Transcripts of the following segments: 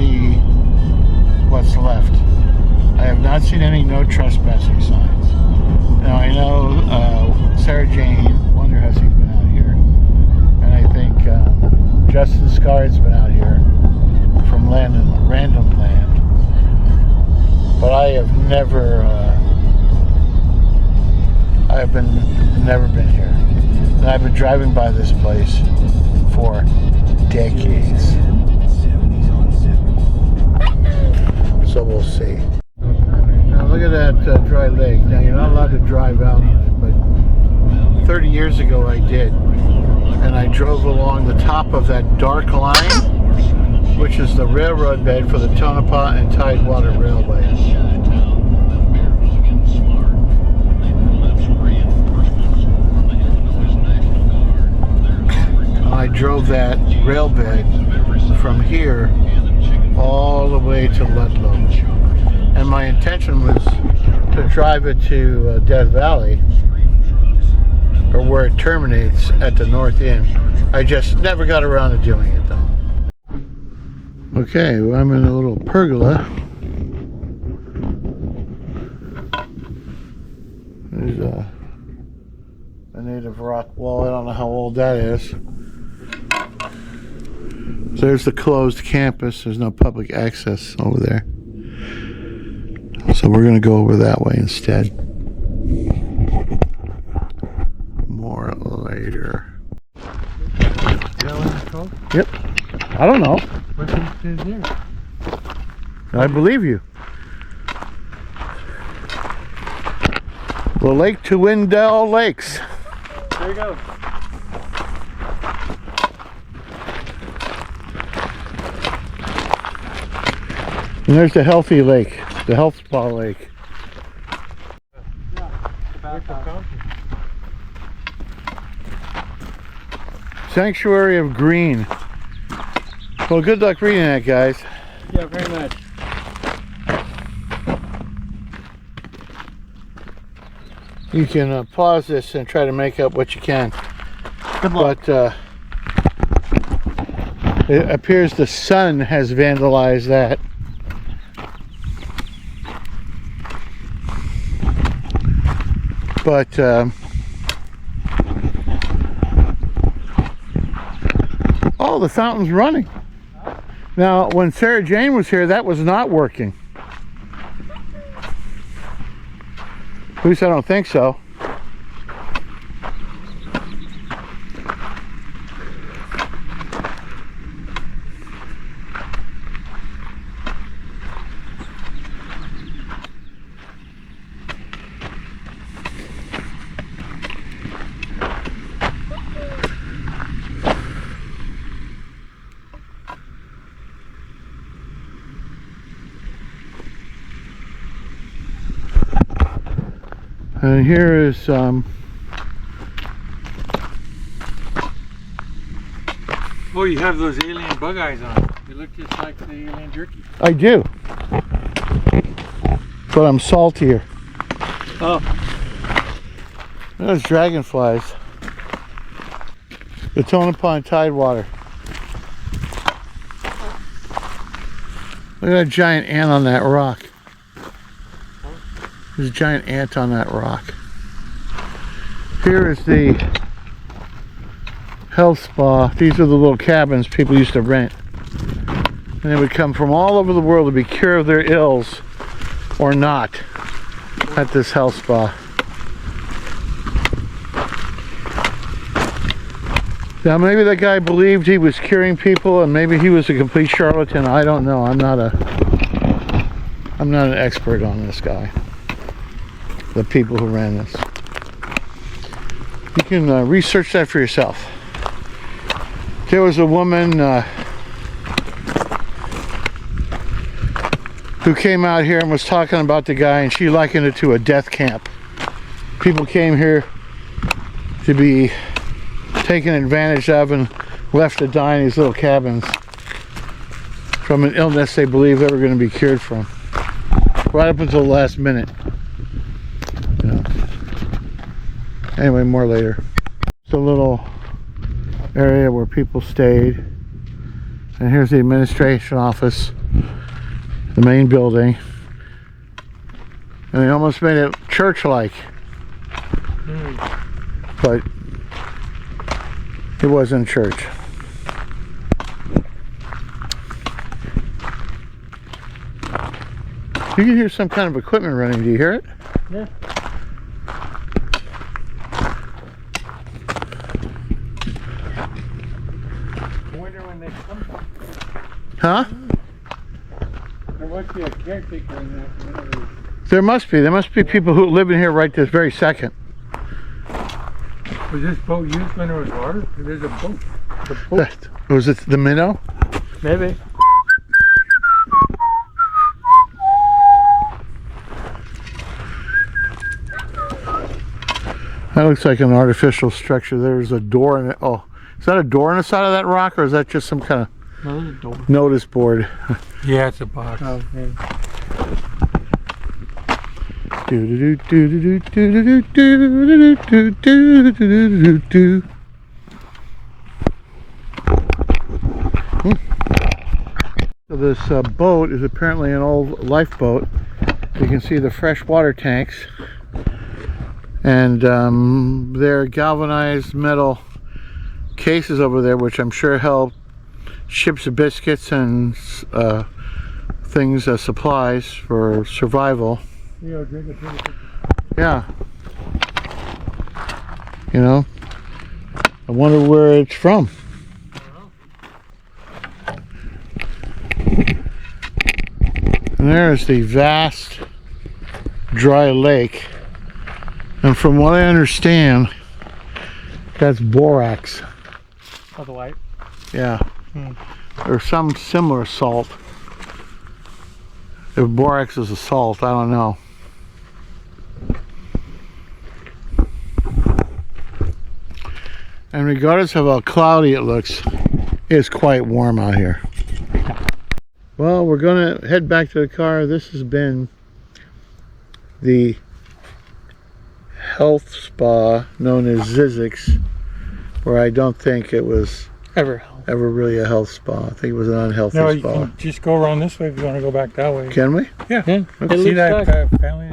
see what's left. I have not seen any no trespassing signs. Now I know Sarah Jane Wonder Hussy's been out here, and I think Justin Scar's been out here from Random Land, but I have never never been here, and I've been driving by this place for decades. So we'll see. Now look at that dry lake. Now you're not allowed to drive out on it, but 30 years ago I did, and I drove along the top of that dark line, which is the railroad bed for the Tonopah and Tidewater Railway. I drove that rail bed from here all the way to Ludlow, and my intention was to drive it to Death Valley, or where it terminates at the North End. I just never got around to doing it though. Okay, well, I'm in a little pergola. There's a native rock wall. I don't know how old that is. So there's the closed campus. There's no public access over there. So we're going to go over that way instead. More later. Is that what it's called? Yep. I don't know. What's it there? I believe you. The Lake to Wendell Lakes. There you go. And there's the Healthy Lake, the Health Spa Lake. Sanctuary of Green. Well, good luck reading that, guys. Yeah, very much. You can pause this and try to make up what you can. Good luck. But it appears the sun has vandalized that. But oh, the fountain's running. Now, when Sarah Jane was here, that was not working. At least I don't think so. And here is oh, you have those alien bug eyes on. They look just like the alien jerky. I do, but I'm saltier. Oh. Those dragonflies. The Tonopah and Tidewater. Look at that giant ant on that rock. There's a giant ant on that rock. Here is the health spa. These are the little cabins people used to rent. And they would come from all over the world to be cured of their ills or not at this health spa. Now maybe that guy believed he was curing people, and maybe he was a complete charlatan. I don't know. I'm not an expert on this guy. The people who ran this. You can research that for yourself. There was a woman who came out here and was talking about the guy, and she likened it to a death camp. People came here to be taken advantage of and left to die in these little cabins from an illness they believe they were going to be cured from. Right up until the last minute. Anyway, more later. It's a little area where people stayed, and here's the administration office the main building. And they almost made it church-like. But it wasn't church. You can hear some kind of equipment running. Do you hear it? Yeah. I wonder when they come. Huh? There must be a caretaker in that community. There must be. There must be people who live in here right this very second. Was this boat used when there was water? There's a boat. The boat. Was it the minnow? Maybe. That looks like an artificial structure. There's a door in it. Oh, is that a door on the side of that rock, or is that just some kind of notice board? Yeah, it's a box. Oh, Okay. So this boat is apparently an old lifeboat. You can see the freshwater tanks, and there are galvanized metal cases over there, which I'm sure held ships of biscuits and things, supplies for survival. Yeah. You know, I wonder where it's from. And there's the vast dry lake. And from what I understand, that's borax. Oh, the white? Yeah. Or some similar salt. If borax is a salt, I don't know. And regardless of how cloudy it looks, it's quite warm out here. Well, we're going to head back to the car. This has been the health spa known as Zzyzx, where I don't think it was ever really a health spa. I think it was an unhealthy no, you spa. can just go around this way if you want to go back that way. Can we? Yeah. Okay. See that family?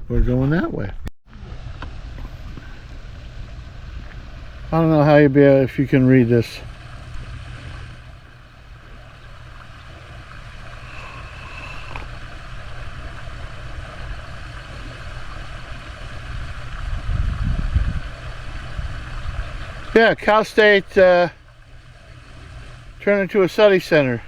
We're going that way. I don't know how you'd be able, if you can read this. Yeah, Cal State turned into a study center.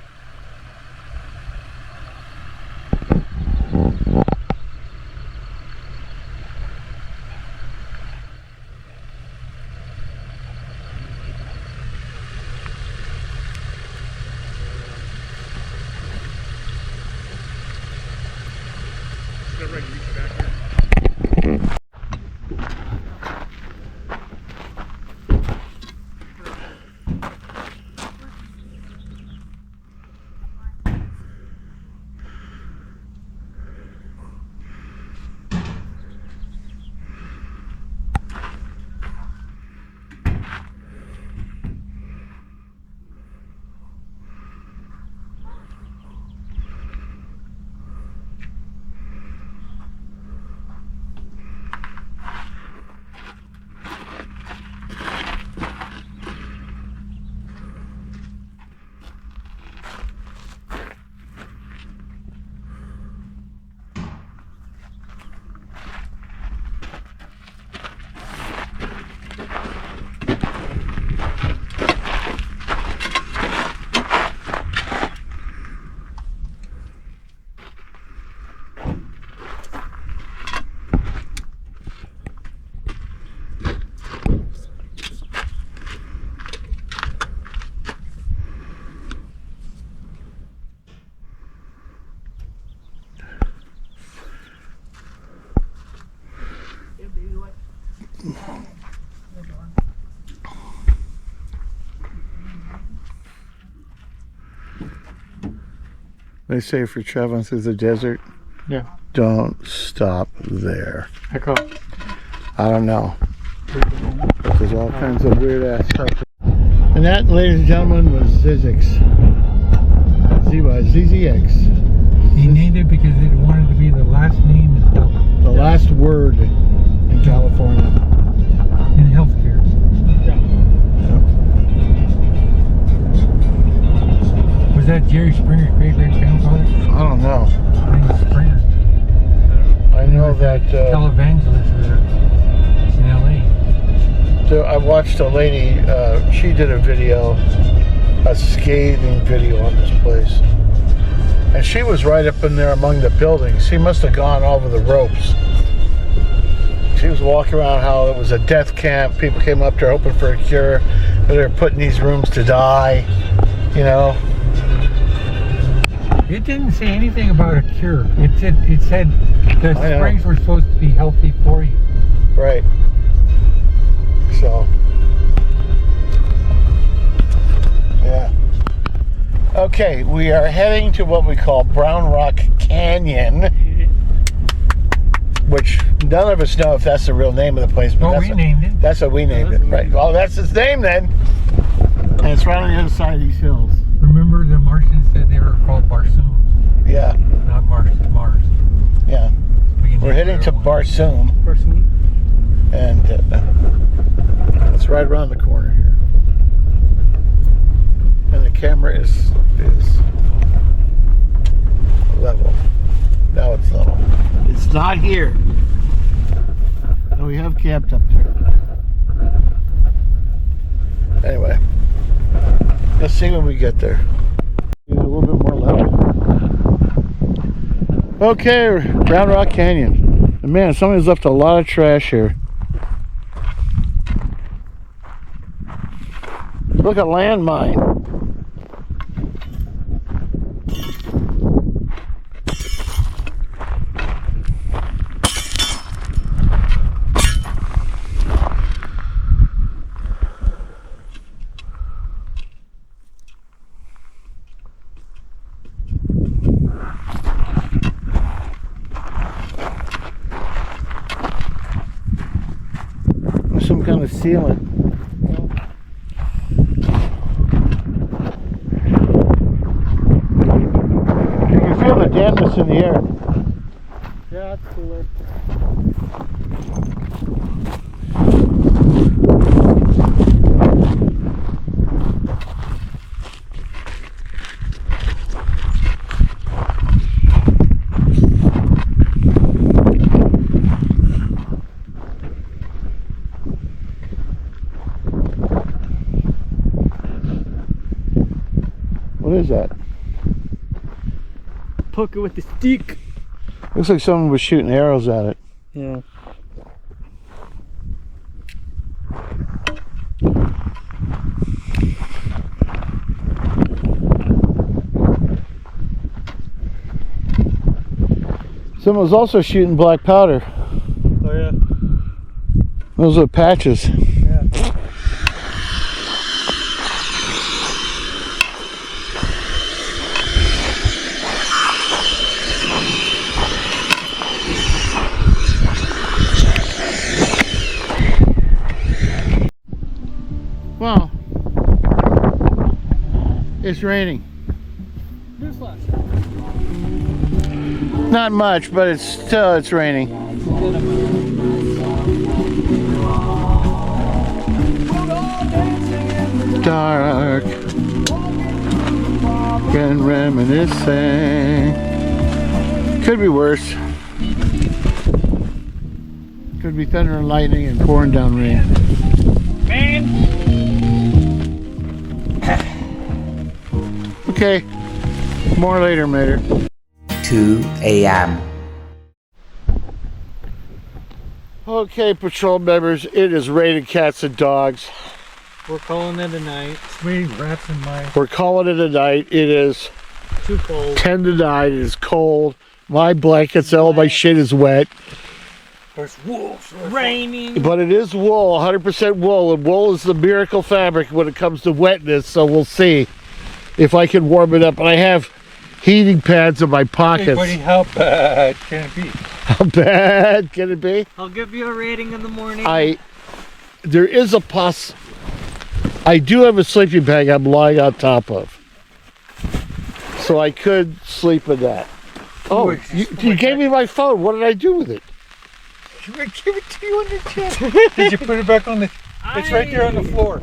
They say for traveling through the desert, yeah, don't stop there. Echo. I don't know. But there's all kinds of weird ass stuff. And that, ladies and gentlemen, was Zzyzx. Zzyzx. He named it because it wanted to be the last name in health. The last word in California. In healthcare. Was that Jerry Springer's great-great grandfather? I don't know. I think it's Springer. I know that Televangelist in LA. so I watched a lady, she did a video, a scathing video on this place. And she was right up in there among the buildings. She must have gone over the ropes. She was walking around how it was a death camp. People came up to her hoping for a cure. But they were put in these rooms to die, you know. It didn't say anything about a cure. It said the I know. springs were supposed to be healthy for you. Right. So, yeah. Okay, we are heading to what we call Brown Rock Canyon, which none of us know if that's the real name of the place. But Well, we named it. That's what we named it, right? Well, that's its name then. And it's right on the other side of these hills. Remember the Martians said they were called Barsoom, Yeah, not Mars. yeah. We're heading to Barsoom, and it's right around the corner here. And the camera is level. Now it's level. It's not here. And we have camped up there. Anyway, let's see when we get there. A little bit more level. Okay, Brown Rock Canyon. And man, somebody's left a lot of trash here. Look, a landmine. Some kind of sealant. You can feel the dampness in the air. Yeah, it's cooler. What is that? Poke it with the stick. Looks like someone was shooting arrows at it. Yeah. Someone was also shooting black powder. Oh yeah. Those are patches. Yeah. Wow. It's raining. Not much, but it's raining. Dark and reminiscing. Could be worse. Could be thunder and lightning and pouring down rain. Okay, more later, Mater. 2 a.m. Okay, patrol members, it is raining cats and dogs. We're calling it a night. It's raining rats and mice. We're calling it a night. It is Too cold. 10 to 9. It is cold. My blankets, all my shit is wet. There's wolves. Raining. But it is wool, 100% wool. And wool is the miracle fabric when it comes to wetness. So we'll see if I can warm it up. And I have heating pads in my pockets. Hey buddy, how bad can it be? How bad can it be? I'll give you a rating in the morning. There is a I do have a sleeping bag I'm lying on top of. So I could sleep with that. Oh, you gave me my phone. What did I do with it? I give it to you on your chest. Did you put it back on the... It's right there on the floor.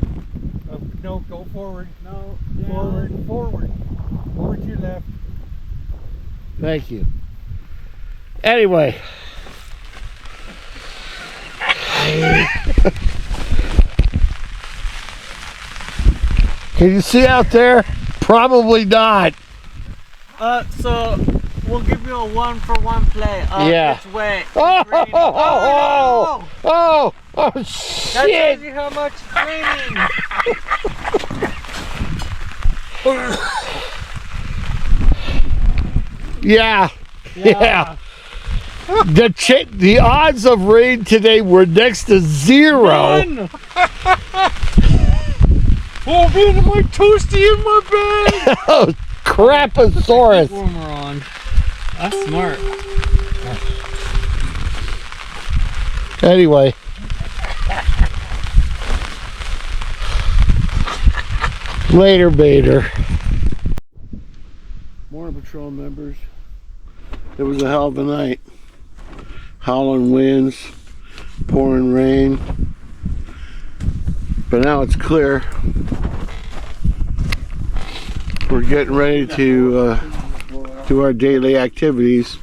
No, go forward. No, Forward. Forward to your left. Thank you. Anyway. Can you see out there? Probably not. So we'll give you a 1-for-1 play. Yeah. Which way? Oh, It's raining. oh, oh, oh, That shit. tells you how much it's raining. Yeah. Yeah. The odds of rain today were next to zero. Run! Oh, man, my toasty in my bag. Oh, craposaurus. Warmer on. That's smart. Anyway. Later, Bader. Morning patrol members. It was a hell of a night. Howling winds, pouring rain. But now it's clear. We're getting ready to do our daily activities.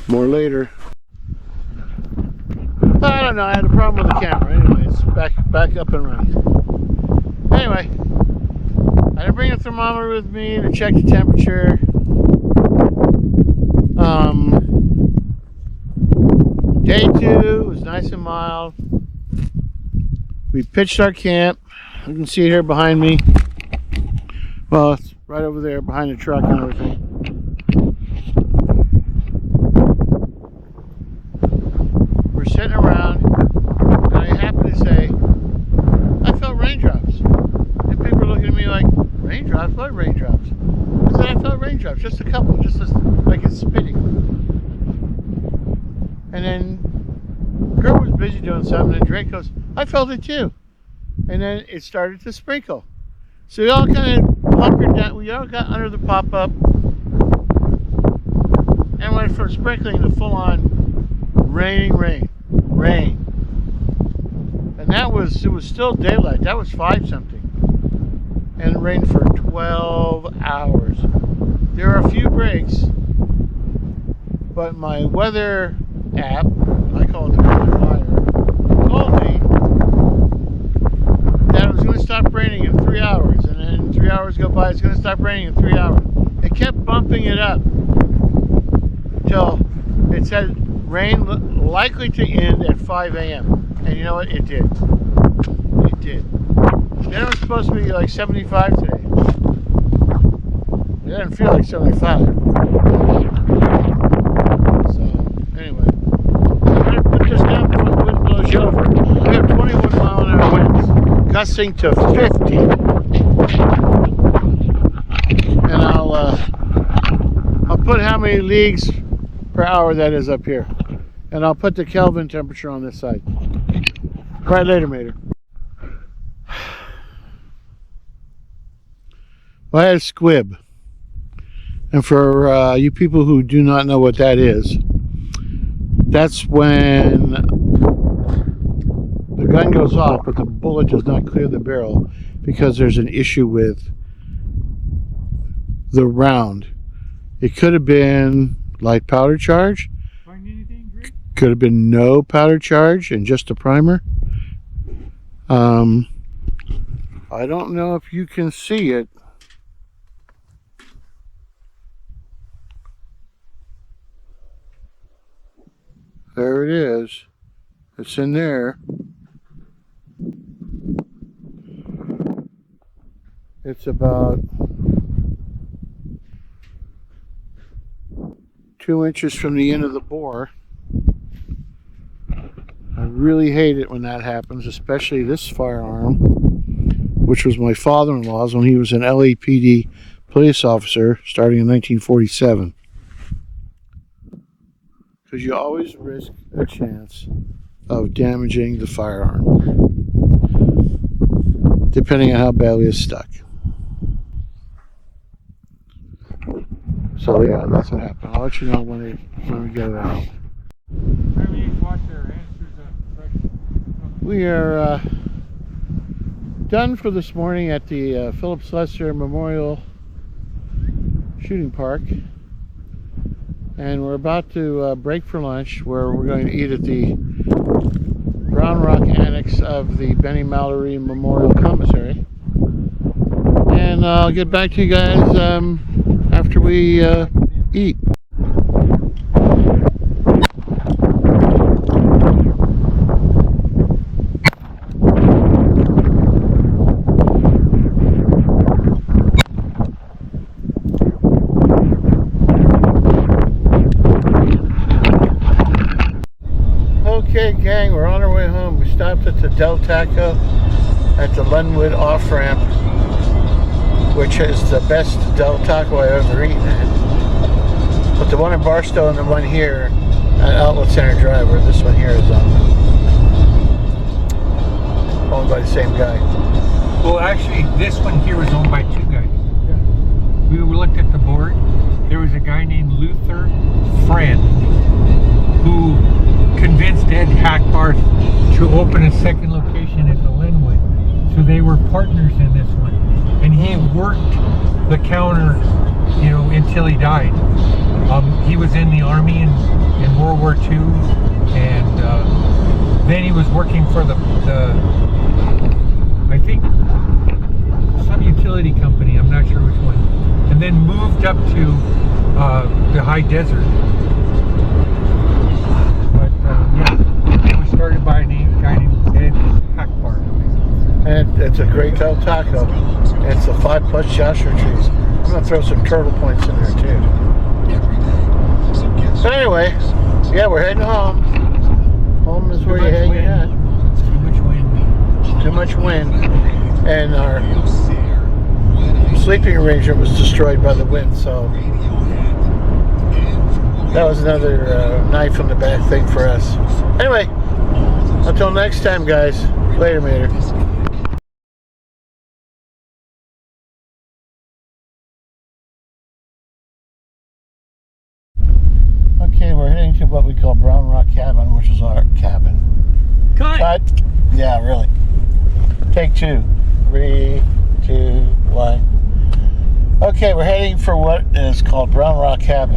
More later. I don't know, I had a problem with the camera. Anyway, it's back up and running. Anyway, I didn't bring a thermometer with me to check the temperature. Day 2 was nice and mild. We pitched our camp. You can see it here behind me. Well, it's right over there behind the truck and everything. We're sitting around, and I happen to say, I felt raindrops. And people are looking at me like, raindrops? What raindrops? I said, I felt raindrops, just a couple, just like it's spitting. And then Kurt was busy doing something, and Drake goes, I felt it too. And then it started to sprinkle. So we all kind of hunkered down, we all got under the pop-up and went from sprinkling to full-on raining rain. And it was still daylight. That was 5-something. And it rained for 12 hours. There are a few breaks, but my weather app, I call it the Weather Flyer, told me that it was going to stop raining in 3 hours, and then 3 hours go by, it's going to stop raining in 3 hours. It kept bumping it up till it said rain likely to end at 5 a.m. And you know what? It did. It did. Then it was supposed to be like 75 today. It didn't feel like 75. So, anyway. I'm going to put this down before the wind blows you over. We have 21 mile an hour winds, gusting to 50. And I'll put how many leagues per hour that is up here. And I'll put the Kelvin temperature on this side. Right later, Mater. Well, I had a squib. And for you people who do not know what that is, that's when the gun goes off, but the bullet does not clear the barrel because there's an issue with the round. It could have been light powder charge. Find anything, Greg? Could have been no powder charge and just a primer. I don't know if you can see it. There it is. It's in there. It's about 2 inches from the end of the bore. I really hate it when that happens, especially this firearm, which was my father-in-law's when he was an LAPD police officer starting in 1947. Because you always risk a chance of damaging the firearm, depending on how badly it's stuck. So yeah, that's what happened. I'll let you know when we get it out. We are done for this morning at the Philip Slessor Memorial Shooting Park, and we're about to break for lunch, where we're going to eat at the Brown Rock Annex of the Benny Mallory Memorial Commissary. And I'll get back to you guys after we eat. Okay, gang, we're on our way home. We stopped at the Del Taco at the Lenwood off-ramp, which is the best Del Taco I've ever eaten at. But the one in Barstow and the one here at Outlet Center Drive, where this one here is owned by the same guy. Well, actually, this one here was owned by two guys. We looked at the board. There was a guy named Luther Friend who convinced Ed Hackbarth to open a second location at the Linwood. So they were partners in this one. And he worked the counter, you know, until he died. He was in the Army in World War II, and then he was working for the I think, some utility company, I'm not sure which one. And then moved up to the high desert. It was started by a guy named Ed Hackbarth. And it's a great Del Taco. And it's the 5+ Joshua trees. I'm going to throw some turtle points in there too. But anyway, yeah, we're heading home. Home is where you hang your hat. Too much wind. Too much wind. And our sleeping arrangement was destroyed by the wind, so that was another knife in the back thing for us. Anyway, until next time, guys. Later, mater. Okay, we're heading to what we call Brown Rock Cabin, which is our cabin. Cut! Yeah, really. Take two. 3, 2, 1. Okay, we're heading for what is called Brown Rock Cabin.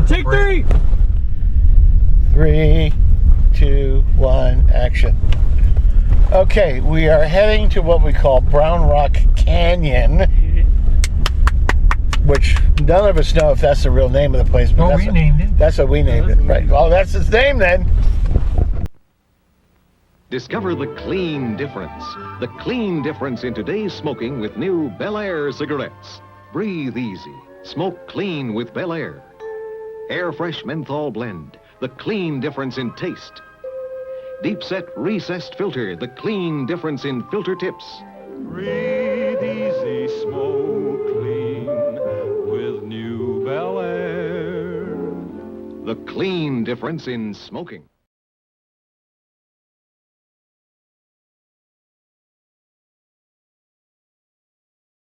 Take 3! 3, 2, 1, action. Okay, we are heading to what we call Brown Rock Canyon, which none of us know if that's the real name of the place. But We named it. That's what we named it, right? Well, that's its name then. Discover the clean difference. The clean difference in today's smoking with new Bel Air cigarettes. Breathe easy. Smoke clean with Bel Air. Air Fresh Menthol Blend. The clean difference in taste. Deep Set Recessed Filter. The clean difference in filter tips. Breathe easy, smoke clean with new Bel Air. The clean difference in smoking.